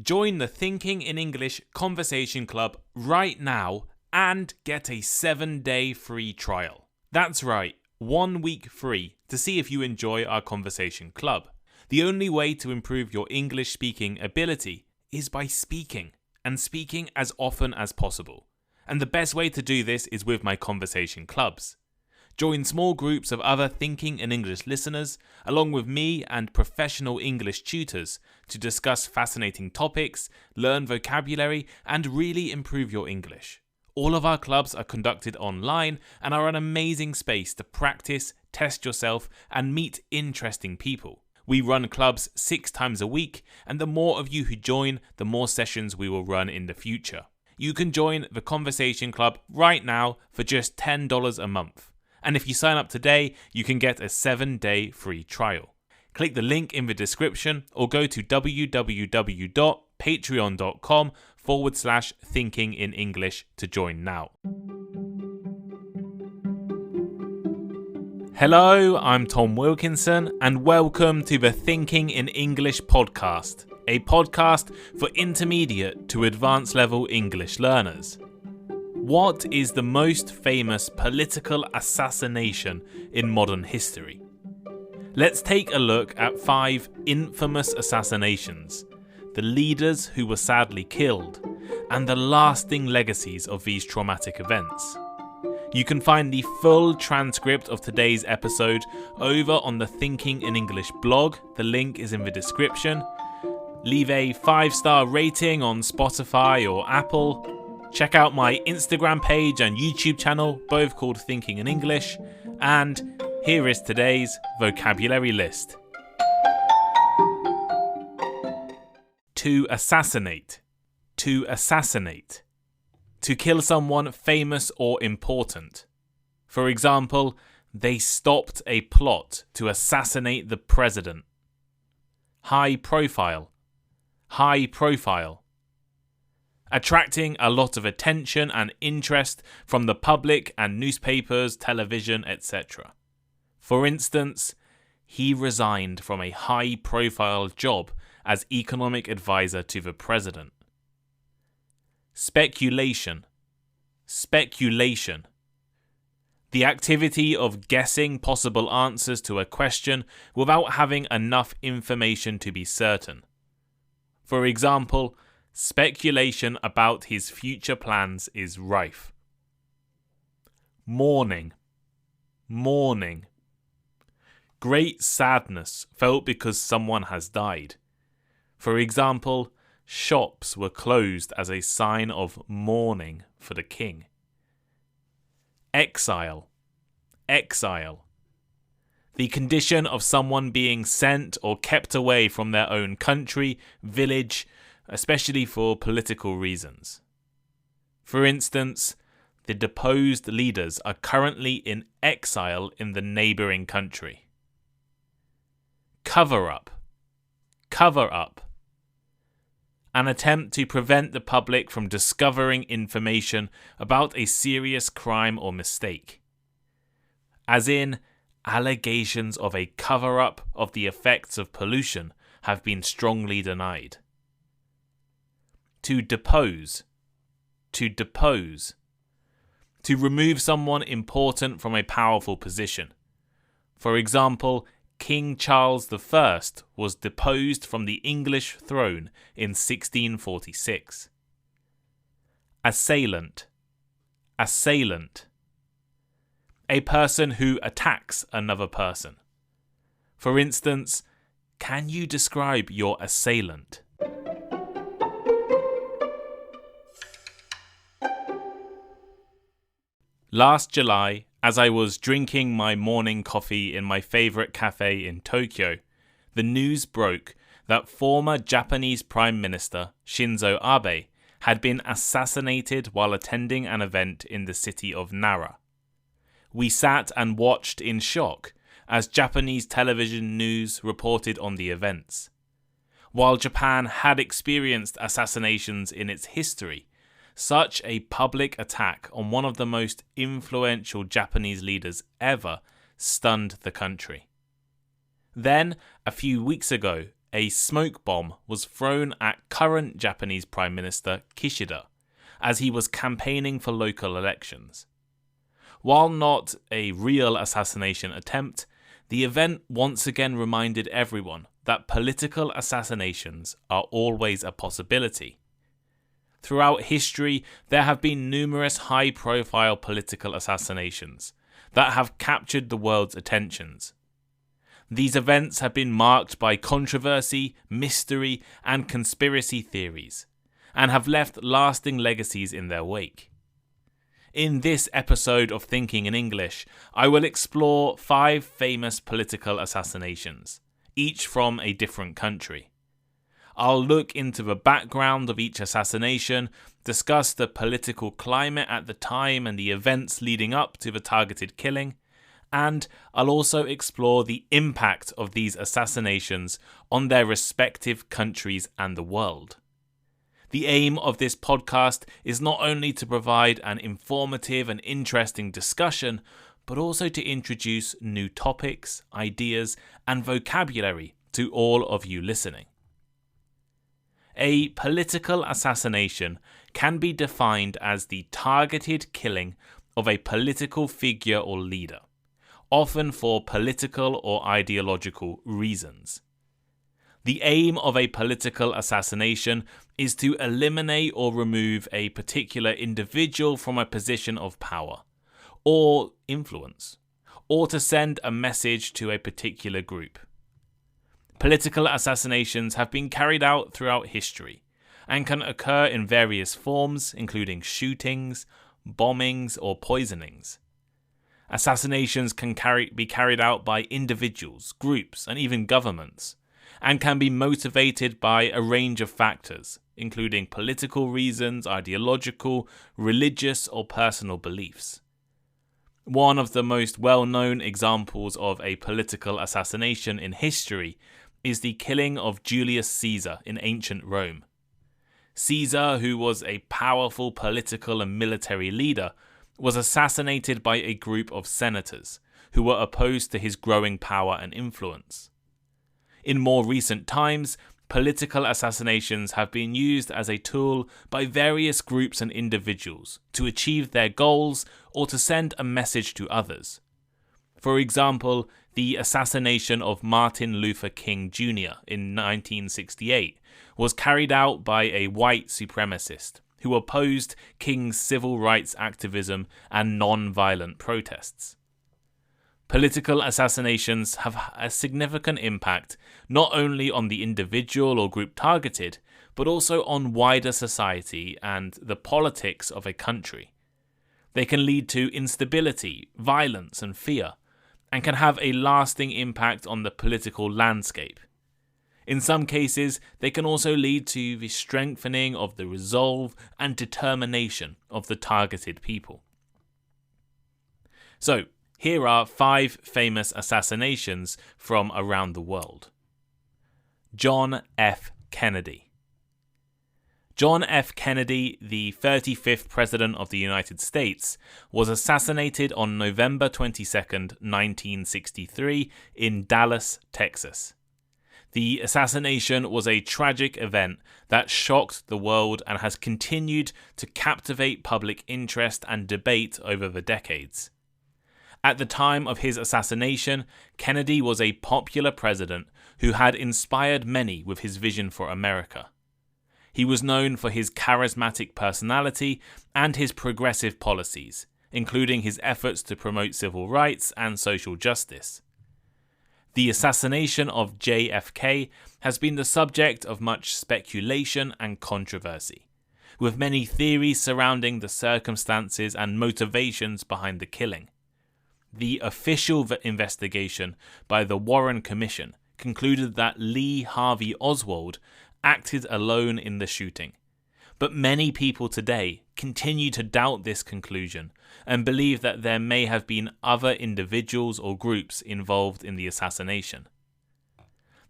Join the Thinking in English Conversation Club right now and get a 7-day free trial. That's right, 1 week free to see if you enjoy our conversation club. The only way to improve your English speaking ability is by speaking, and speaking as often as possible. And the best way to do this is with my conversation clubs. Join small groups of other Thinking in English listeners, along with me and professional English tutors, to discuss fascinating topics, learn vocabulary, and really improve your English. All of our clubs are conducted online and are an amazing space to practice, test yourself, and meet interesting people. We run clubs 6 times a week, and the more of you who join, the more sessions we will run in the future. You can join the Conversation Club right now for just $10 a month. And if you sign up today, you can get a 7-day free trial. Click the link in the description or go to www.patreon.com/thinkinginenglish to join now. Hello, I'm Tom Wilkinson and welcome to the Thinking in English podcast, a podcast for intermediate to advanced level English learners. What is the most famous political assassination in modern history? Let's take a look at 5 infamous assassinations, the leaders who were sadly killed, and the lasting legacies of these traumatic events. You can find the full transcript of today's episode over on the Thinking in English blog. The link is in the description. Leave a 5-star rating on Spotify or Apple. Check out my Instagram page and YouTube channel, both called Thinking in English. And here is today's vocabulary list. To assassinate. To assassinate. To kill someone famous or important. For example, they stopped a plot to assassinate the president. High profile. High profile. Attracting a lot of attention and interest from the public and newspapers, television, etc. For instance, he resigned from a high-profile job as economic advisor to the president. Speculation. Speculation. The activity of guessing possible answers to a question without having enough information to be certain. For example, speculation about his future plans is rife. Mourning. Mourning. Great sadness felt because someone has died. For example, shops were closed as a sign of mourning for the king. Exile. Exile. The condition of someone being sent or kept away from their own country, village, especially for political reasons. For instance, the deposed leaders are currently in exile in the neighbouring country. Cover-up. Cover-up. An attempt to prevent the public from discovering information about a serious crime or mistake. As in, allegations of a cover-up of the effects of pollution have been strongly denied. To depose. To depose. To remove someone important from a powerful position. For example, King Charles I was deposed from the English throne in 1646. Assailant. Assailant. A person who attacks another person. For instance, can you describe your assailant? Last July, as I was drinking my morning coffee in my favourite cafe in Tokyo, the news broke that former Japanese Prime Minister Shinzo Abe had been assassinated while attending an event in the city of Nara. We sat and watched in shock as Japanese television news reported on the events. While Japan had experienced assassinations in its history, such a public attack on one of the most influential Japanese leaders ever stunned the country. Then, a few weeks ago, a smoke bomb was thrown at current Japanese Prime Minister Kishida as he was campaigning for local elections. While not a real assassination attempt, the event once again reminded everyone that political assassinations are always a possibility. Throughout history, there have been numerous high-profile political assassinations that have captured the world's attentions. These events have been marked by controversy, mystery, and conspiracy theories, and have left lasting legacies in their wake. In this episode of Thinking in English, I will explore 5 famous political assassinations, each from a different country. I'll look into the background of each assassination, discuss the political climate at the time and the events leading up to the targeted killing, and I'll also explore the impact of these assassinations on their respective countries and the world. The aim of this podcast is not only to provide an informative and interesting discussion, but also to introduce new topics, ideas, and vocabulary to all of you listening. A political assassination can be defined as the targeted killing of a political figure or leader, often for political or ideological reasons. The aim of a political assassination is to eliminate or remove a particular individual from a position of power or influence, or to send a message to a particular group. Political assassinations have been carried out throughout history and can occur in various forms, including shootings, bombings, or poisonings. Assassinations can be carried out by individuals, groups, and even governments, and can be motivated by a range of factors, including political reasons, ideological, religious, or personal beliefs. One of the most well-known examples of a political assassination in history is the killing of Julius Caesar in ancient Rome. Caesar, who was a powerful political and military leader, was assassinated by a group of senators who were opposed to his growing power and influence. In more recent times, political assassinations have been used as a tool by various groups and individuals to achieve their goals or to send a message to others. For example, the assassination of Martin Luther King Jr. in 1968 was carried out by a white supremacist who opposed King's civil rights activism and non-violent protests. Political assassinations have a significant impact not only on the individual or group targeted, but also on wider society and the politics of a country. They can lead to instability, violence, and fear, and can have a lasting impact on the political landscape. In some cases, they can also lead to the strengthening of the resolve and determination of the targeted people. So, here are 5 famous assassinations from around the world. John F. Kennedy. John F. Kennedy, the 35th President of the United States, was assassinated on November 22, 1963 in Dallas, Texas. The assassination was a tragic event that shocked the world and has continued to captivate public interest and debate over the decades. At the time of his assassination, Kennedy was a popular president who had inspired many with his vision for America. He was known for his charismatic personality and his progressive policies, including his efforts to promote civil rights and social justice. The assassination of JFK has been the subject of much speculation and controversy, with many theories surrounding the circumstances and motivations behind the killing. The official investigation by the Warren Commission concluded that Lee Harvey Oswald acted alone in the shooting, but many people today continue to doubt this conclusion and believe that there may have been other individuals or groups involved in the assassination.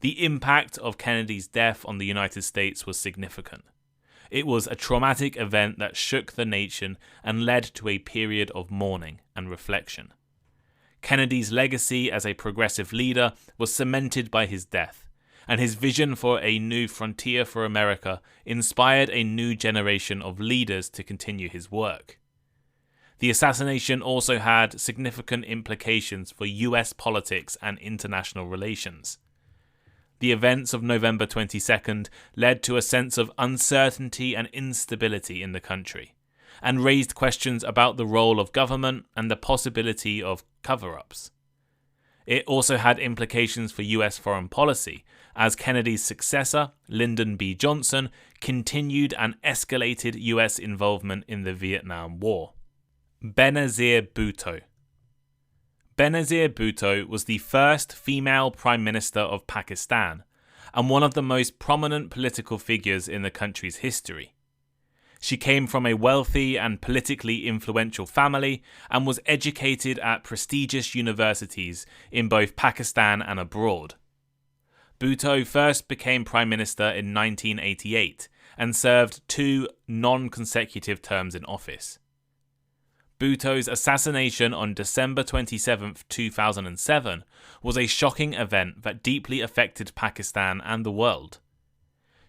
The impact of Kennedy's death on the United States was significant. It was a traumatic event that shook the nation and led to a period of mourning and reflection. Kennedy's legacy as a progressive leader was cemented by his death, and his vision for a new frontier for America inspired a new generation of leaders to continue his work. The assassination also had significant implications for US politics and international relations. The events of November 22nd led to a sense of uncertainty and instability in the country, and raised questions about the role of government and the possibility of cover-ups. It also had implications for US foreign policy, as Kennedy's successor, Lyndon B. Johnson, continued and escalated US involvement in the Vietnam War. Benazir Bhutto. Benazir Bhutto was the first female Prime Minister of Pakistan, and one of the most prominent political figures in the country's history. She came from a wealthy and politically influential family and was educated at prestigious universities in both Pakistan and abroad. Bhutto first became Prime Minister in 1988 and served 2 non-consecutive terms in office. Bhutto's assassination on December 27, 2007 was a shocking event that deeply affected Pakistan and the world.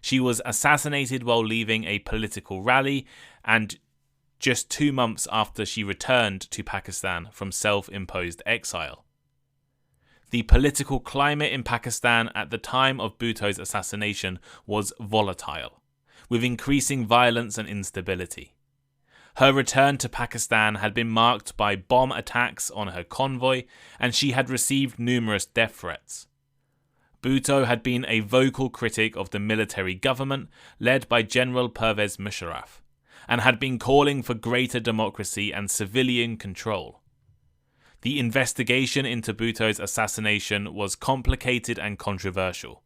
She was assassinated while leaving a political rally and just 2 months after she returned to Pakistan from self-imposed exile. The political climate in Pakistan at the time of Bhutto's assassination was volatile, with increasing violence and instability. Her return to Pakistan had been marked by bomb attacks on her convoy, and she had received numerous death threats. Bhutto had been a vocal critic of the military government led by General Pervez Musharraf, and had been calling for greater democracy and civilian control. The investigation into Bhutto's assassination was complicated and controversial.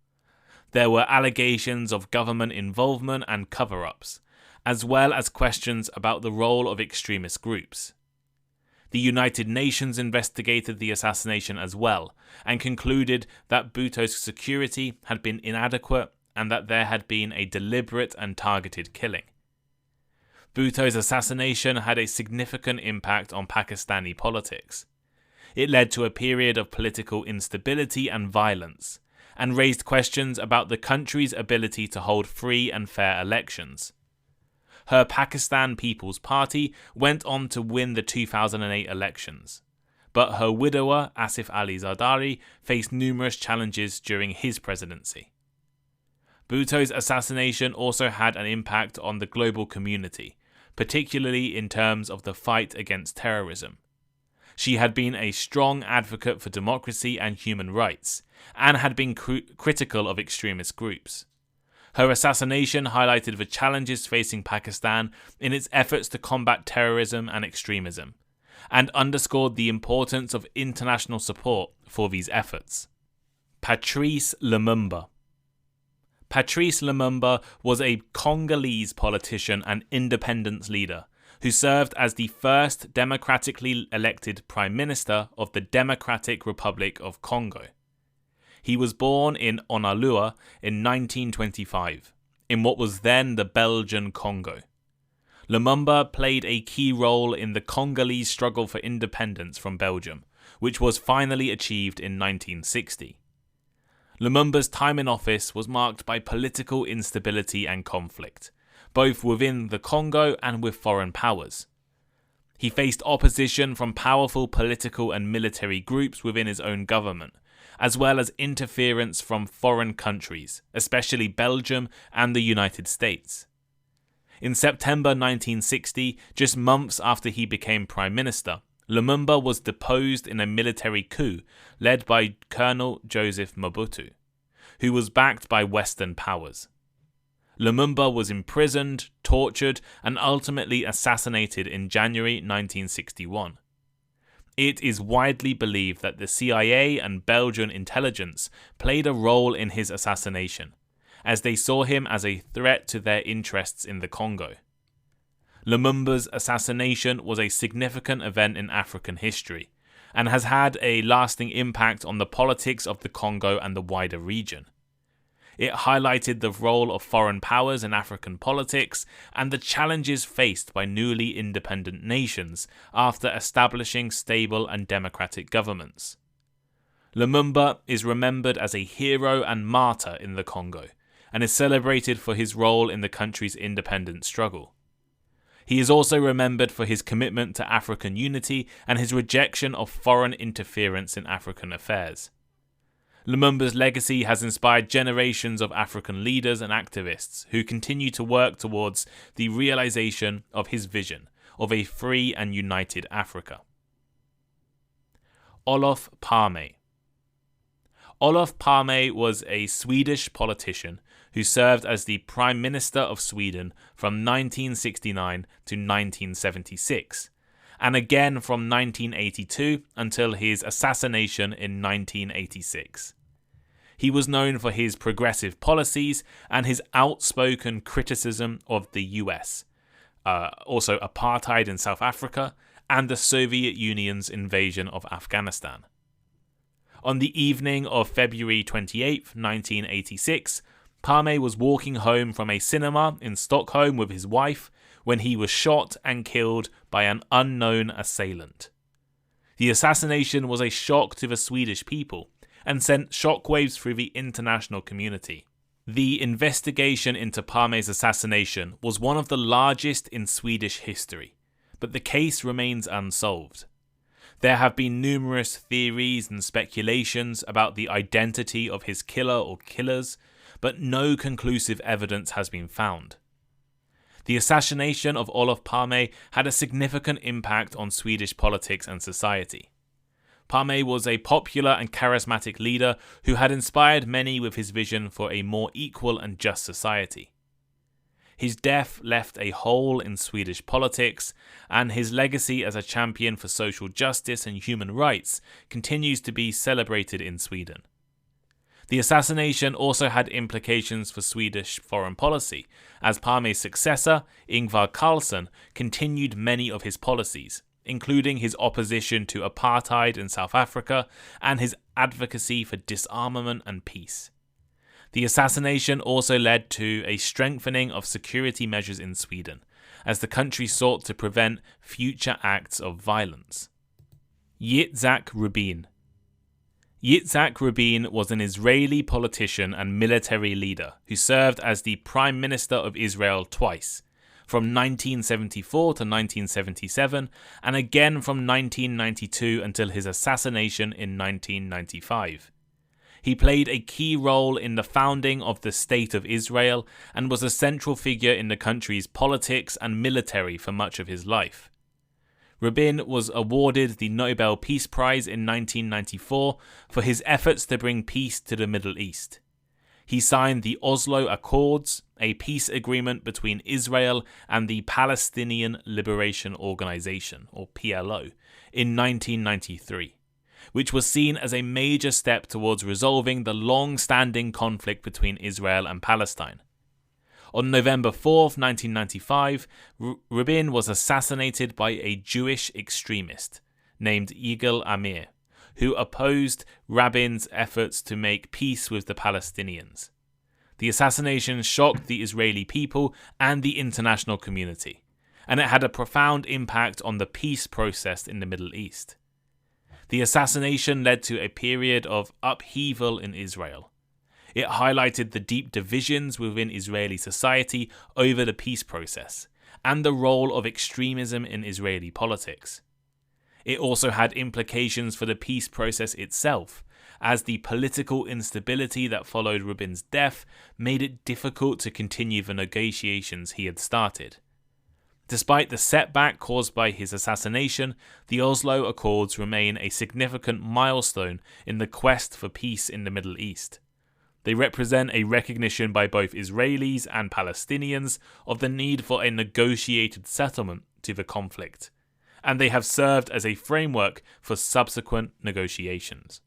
There were allegations of government involvement and cover-ups, as well as questions about the role of extremist groups. The United Nations investigated the assassination as well, and concluded that Bhutto's security had been inadequate and that there had been a deliberate and targeted killing. Bhutto's assassination had a significant impact on Pakistani politics. It led to a period of political instability and violence, and raised questions about the country's ability to hold free and fair elections. Her Pakistan People's Party went on to win the 2008 elections, but her widower, Asif Ali Zardari, faced numerous challenges during his presidency. Bhutto's assassination also had an impact on the global community, particularly in terms of the fight against terrorism. She had been a strong advocate for democracy and human rights, and had been critical of extremist groups. Her assassination highlighted the challenges facing Pakistan in its efforts to combat terrorism and extremism, and underscored the importance of international support for these efforts. Patrice Lumumba. Patrice Lumumba was a Congolese politician and independence leader who served as the first democratically elected Prime Minister of the Democratic Republic of Congo. He was born in Onalua in 1925, in what was then the Belgian Congo. Lumumba played a key role in the Congolese struggle for independence from Belgium, which was finally achieved in 1960. Lumumba's time in office was marked by political instability and conflict, both within the Congo and with foreign powers. He faced opposition from powerful political and military groups within his own government, as well as interference from foreign countries, especially Belgium and the United States. In September 1960, just months after he became Prime Minister, Lumumba was deposed in a military coup led by Colonel Joseph Mobutu, who was backed by Western powers. Lumumba was imprisoned, tortured, and ultimately assassinated in January 1961. It is widely believed that the CIA and Belgian intelligence played a role in his assassination, as they saw him as a threat to their interests in the Congo. Lumumba's assassination was a significant event in African history, and has had a lasting impact on the politics of the Congo and the wider region. It highlighted the role of foreign powers in African politics and the challenges faced by newly independent nations after establishing stable and democratic governments. Lumumba is remembered as a hero and martyr in the Congo, and is celebrated for his role in the country's independence struggle. He is also remembered for his commitment to African unity and his rejection of foreign interference in African affairs. Lumumba's legacy has inspired generations of African leaders and activists who continue to work towards the realization of his vision of a free and united Africa. Olof Palme. Olof Palme was a Swedish politician who served as the Prime Minister of Sweden from 1969 to 1976, and again from 1982 until his assassination in 1986. He was known for his progressive policies and his outspoken criticism of the US, also apartheid in South Africa, and the Soviet Union's invasion of Afghanistan. On the evening of February 28, 1986, Palme was walking home from a cinema in Stockholm with his wife when he was shot and killed by an unknown assailant. The assassination was a shock to the Swedish people and sent shockwaves through the international community. The investigation into Palme's assassination was one of the largest in Swedish history, but the case remains unsolved. There have been numerous theories and speculations about the identity of his killer or killers, but no conclusive evidence has been found. The assassination of Olof Palme had a significant impact on Swedish politics and society. Palme was a popular and charismatic leader who had inspired many with his vision for a more equal and just society. His death left a hole in Swedish politics, and his legacy as a champion for social justice and human rights continues to be celebrated in Sweden. The assassination also had implications for Swedish foreign policy, as Palme's successor, Ingvar Carlsson, continued many of his policies, including his opposition to apartheid in South Africa and his advocacy for disarmament and peace. The assassination also led to a strengthening of security measures in Sweden, as the country sought to prevent future acts of violence. Yitzhak Rabin. Yitzhak Rabin was an Israeli politician and military leader who served as the Prime Minister of Israel twice, from 1974 to 1977, and again from 1992 until his assassination in 1995. He played a key role in the founding of the State of Israel and was a central figure in the country's politics and military for much of his life. Rabin was awarded the Nobel Peace Prize in 1994 for his efforts to bring peace to the Middle East. He signed the Oslo Accords, a peace agreement between Israel and the Palestinian Liberation Organization, or PLO, in 1993, which was seen as a major step towards resolving the long-standing conflict between Israel and Palestine. On November 4, 1995, Rabin was assassinated by a Jewish extremist named Yigal Amir, who opposed Rabin's efforts to make peace with the Palestinians. The assassination shocked the Israeli people and the international community, and it had a profound impact on the peace process in the Middle East. The assassination led to a period of upheaval in Israel. It highlighted the deep divisions within Israeli society over the peace process, and the role of extremism in Israeli politics. It also had implications for the peace process itself, as the political instability that followed Rabin's death made it difficult to continue the negotiations he had started. Despite the setback caused by his assassination, the Oslo Accords remain a significant milestone in the quest for peace in the Middle East. They represent a recognition by both Israelis and Palestinians of the need for a negotiated settlement to the conflict, and they have served as a framework for subsequent negotiations.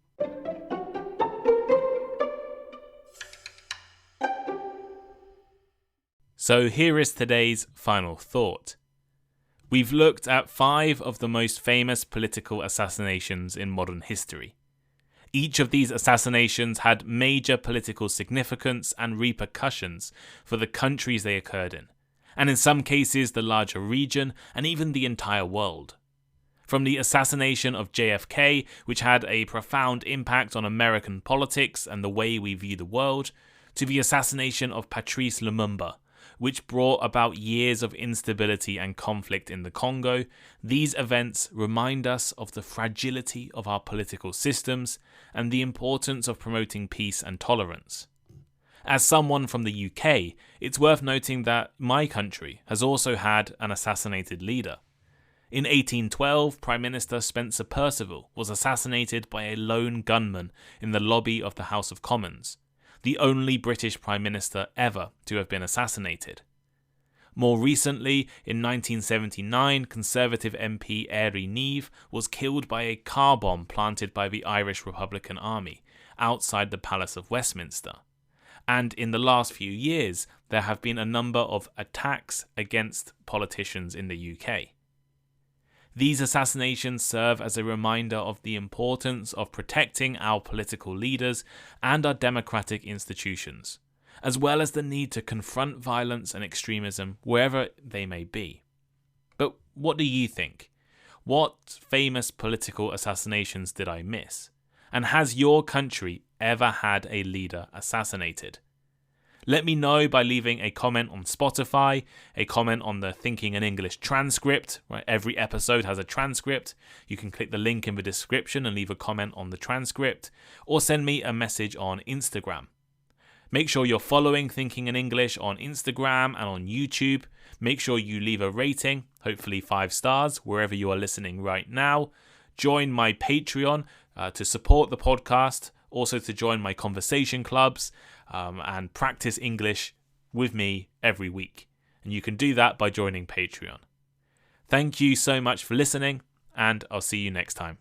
So here is today's final thought. We've looked at 5 of the most famous political assassinations in modern history. Each of these assassinations had major political significance and repercussions for the countries they occurred in, and in some cases the larger region and even the entire world. From the assassination of JFK, which had a profound impact on American politics and the way we view the world, to the assassination of Patrice Lumumba, which brought about years of instability and conflict in the Congo, these events remind us of the fragility of our political systems and the importance of promoting peace and tolerance. As someone from the UK, it's worth noting that my country has also had an assassinated leader. In 1812, Prime Minister Spencer Perceval was assassinated by a lone gunman in the lobby of the House of Commons, the only British Prime Minister ever to have been assassinated. More recently, in 1979, Conservative MP Airey Neave was killed by a car bomb planted by the Irish Republican Army outside the Palace of Westminster. And in the last few years, there have been a number of attacks against politicians in the UK. These assassinations serve as a reminder of the importance of protecting our political leaders and our democratic institutions, as well as the need to confront violence and extremism wherever they may be. But what do you think? What famous political assassinations did I miss? And has your country ever had a leader assassinated? Let me know by leaving a comment on Spotify, a comment on the Thinking in English transcript. Right? Every episode has a transcript. You can click the link in the description and leave a comment on the transcript, or send me a message on Instagram. Make sure you're following Thinking in English on Instagram and on YouTube. Make sure you leave a rating, hopefully 5 stars, wherever you are listening right now. Join my Patreon to support the podcast, also to join my conversation clubs, and practice English with me every week. And you can do that by joining Patreon. Thank you so much for listening, and I'll see you next time.